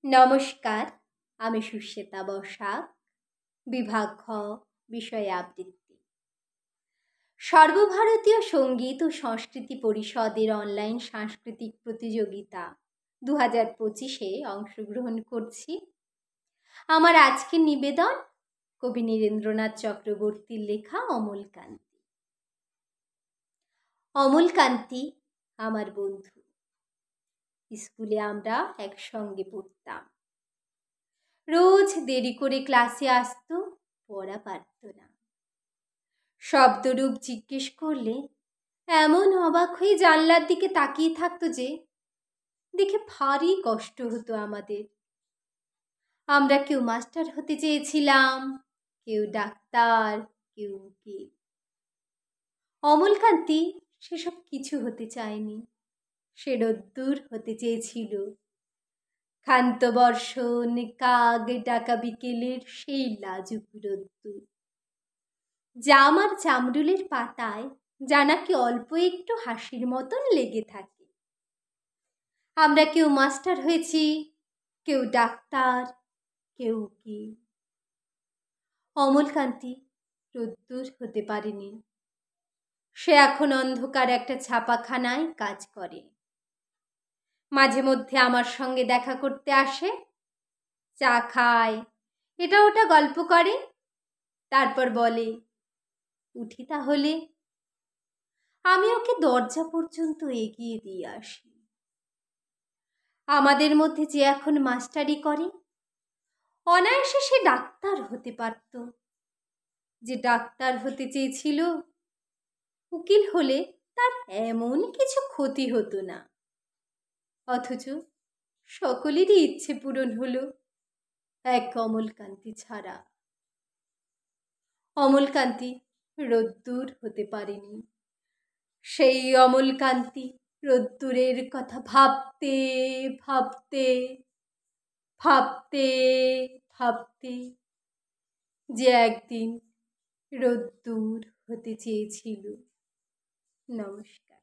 নমস্কার, আমি সুশ্বেতা বসাক, বিভাগ খ, বিষয় আবৃত্তি। সর্বভারতীয় সঙ্গীত ও সংস্কৃতি পরিষদের অনলাইন সাংস্কৃতিক প্রতিযোগিতা 2025-এ অংশগ্রহণ করছি। আমার আজকের নিবেদন কবি নীরেন্দ্রনাথ চক্রবর্তীর লেখা অমলকান্তি। অমলকান্তি আমার বন্ধু। স্কুলে আমরা একসঙ্গে পড়তাম। রোজ দেরি করে ক্লাসে আসতো, পড়া পারত না। শব্দরূপ জিজ্ঞেস করলে এমন অবাক হয়ে জানলার দিকে তাকিয়ে থাকতো যে দেখে ভারী কষ্ট হতো আমাদের। আমরা কেউ মাস্টার হতে চেয়েছিলাম, কেউ ডাক্তার, কেউ উকিল। অমলকান্তি সেসব কিছু হতে চায়নি। সে রোদ্দুর হতে চেয়েছিল। ক্ষান্ত বর্ষণ, কাক ডাকা বিকেলের সেই লাজুক রোদ্দুর, জাম আর জামরুলের পাতায় যা নাকি অল্প একটু হাসির মতন লেগে থাকে। আমরা কেউ মাস্টার হয়েছি, কেউ ডাক্তার, কেউ উকিল। অমলকান্তি রোদ্দুর হতে পারেনি। সে এখন অন্ধকার একটা ছাপাখানায় কাজ করে। মাঝে মধ্যে আমার সঙ্গে দেখা করতে আসে, চা খায়, এটা ওটা গল্প করে, তারপর বলে, উঠি তাহলে। আমি ওকে দরজা পর্যন্ত এগিয়ে দিয়ে আসি। আমাদের মধ্যে যে এখন মাস্টারি করে, অনায়াসে সে ডাক্তার হতে পারত। যে ডাক্তার হতে চেয়েছিল, উকিল হলে তার এমন কিছু ক্ষতি হতো না। অথচ সকলেরই ইচ্ছে পূরণ হলো, এক অমলকান্তি ছাড়া। অমলকান্তি রোদ্দুর হতে পারেনি। সেই অমলকান্তি রোদ্দুরের কথা ভাবতে ভাবতে ভাবতে ভাবতে যে একদিন রোদ্দুর হতে চেয়েছিল। নমস্কার।